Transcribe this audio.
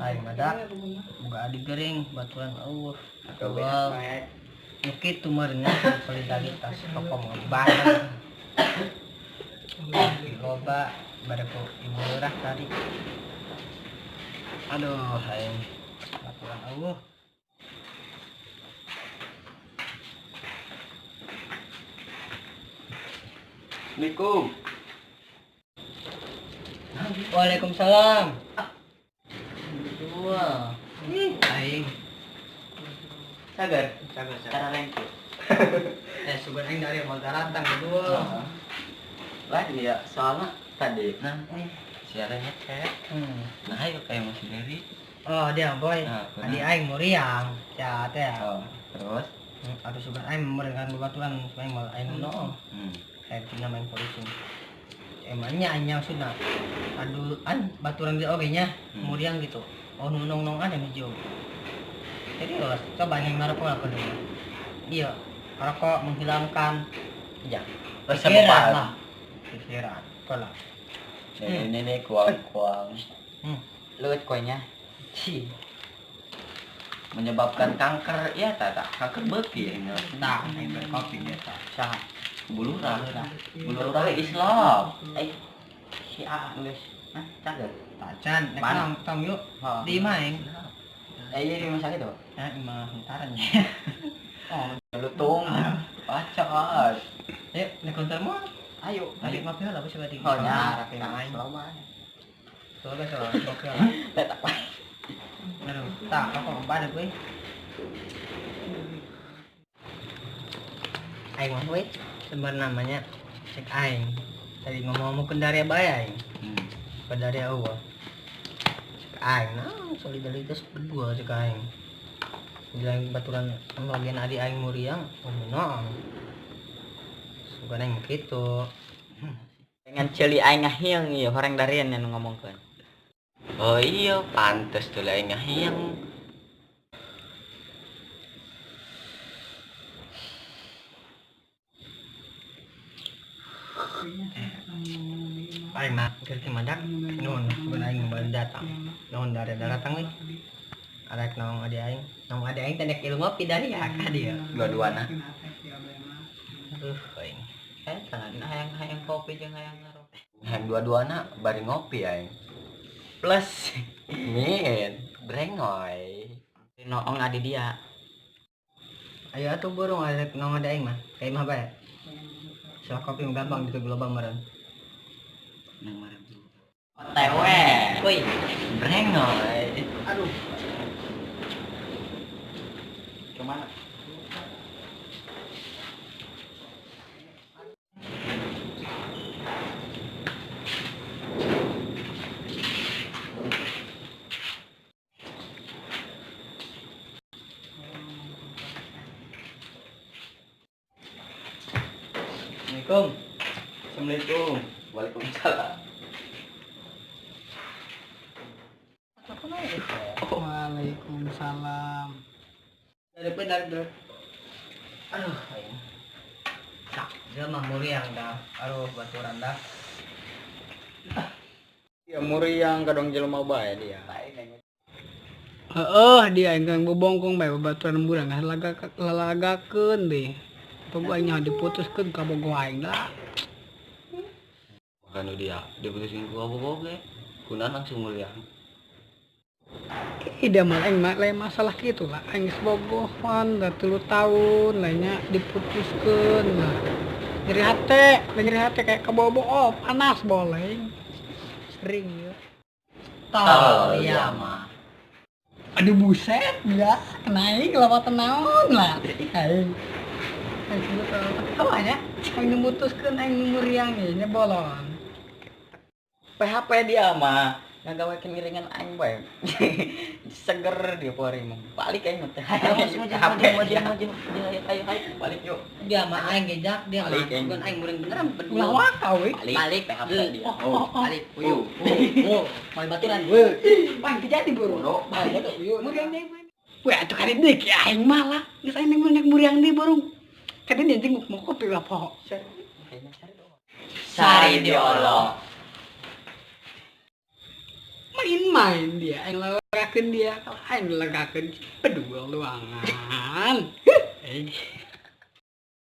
Aing mada boga adi gering baturan eueuh. Wow. Mungkin tumarnya solidaritas tokoh ngembang. Loba bade ku ibu lurah tadi. Aduh, aing baturan eueuh. Assalamualaikum. Waalaikumsalam. Dua. Aing Sagar. cara lengkut. Sugan aing dari mau datang kedua. Lah dia soalnya tadi siarannya cek. Nah, ayo kayak masih dari. Oh, dia boy. Adi aing muriang. Ya teh. Terus Aduh sugan aing merengan baturan supaya mal aing no. Kayak tina main polisi. Emangnya anyang sudah. Aduh baturan dia oge nya muriang gitu. Oh nong ada hijau. Jadi coba yang ngerokok apa dulu. Iya, rokok menghilangkan pikiran lah. Pikiran, kolak. Ini kuang. Lewat kuahnya. Menyebabkan kanker ya tak kanker beki ya. Nah, yang berkopi biasa. Sah. Bulurah Islam. Si A guys. Cager. Tacan, nek tong yuk. Di main. Iya di rumah sakit tuh. Nah, imah hentaran. Oh, lutung. Bacot. Yuk, nek konter mo. Ayo, Tadi ngopi lah bos berarti. Oh, ya, rapi main. Soalnya ngopi lah. Tak apa. Aduh, tak apa badan gue. Aing mah we, sebenarnya namanya cek aing. Tadi ngomong kendaraan bayar aing. Kendaraan eueuh. Cek aing, nah solidaritas berdua cek aing. Bilang baturan bagian adik aing muriang, benar. Sugan aing kitu. Dengan celi aing ngahiang ieu horeng darian yang ngomongkeun. Oh iya, pantes tuh aing ngahiang. Aing mah kerja madak, non sugan aing baru datang. Non dari datang nih. Arek nong ade aing tendek ilmu ngopi dari ya ka dia. Dua-duana. Aduh, aing. Tangan hayang kopi jeung hayang ngaropi. Hayang dua-duana bari ngopi aing. Plus min brengoy. Noong adi dia. Ayo atuh burung arek nong ade aing mah. Kayak mah bae. Soal kopi gampang gitu gelombang meureun. Nang marem dulu. OTW. Woi, brengoy. Aduh. Kemana? Assalamualaikum. Waalaikumsalam. Waalaikumsalam. Dari. Aduh, aing. Sak, dia mah muriang dah. Aduh, baturan dah. Ya muriang kadang jelema bae dia. Dia enggang bobongkong bae baturan muriang lalagakeun deh. Pokoknya diputuskeun ka bogo aing dah. Kan dia diputusin ku bogo ge. Kunaon langsung muriang. Ida mah aing mah lain masalah kitu lah. Aing geus bogohan da 3 tahun lainnya diputuskeun lah. Nyeri hate kayak kebobo panas boleh. Sering ya. Tol iya mah. Aduh buset ya, naik lewat naon lah. Aing sebut apa ya? Aing memutuskeun aing muriang nya bolon. PHP dia mah ngagawekeun ngiringan aing bae. Seger dia pori mah. Balik aing teh. HP maju. Ayo balik yuk. Dia mah aing gejak dia mah bukan aing mureng beneran berdua. Ulah kau balik PHP dia. Balik. Uyuh. Mal baturan. Pan kejadi buru. Muriang deui. Wah atuh kali deuk aing malah. Geus aing muriang deui burung. Kadang dia jenguk mau kopi lah poho. Sari diolo. Mah main dia aing lelakakeun dia kalau aing lelakakeun berdua luangan.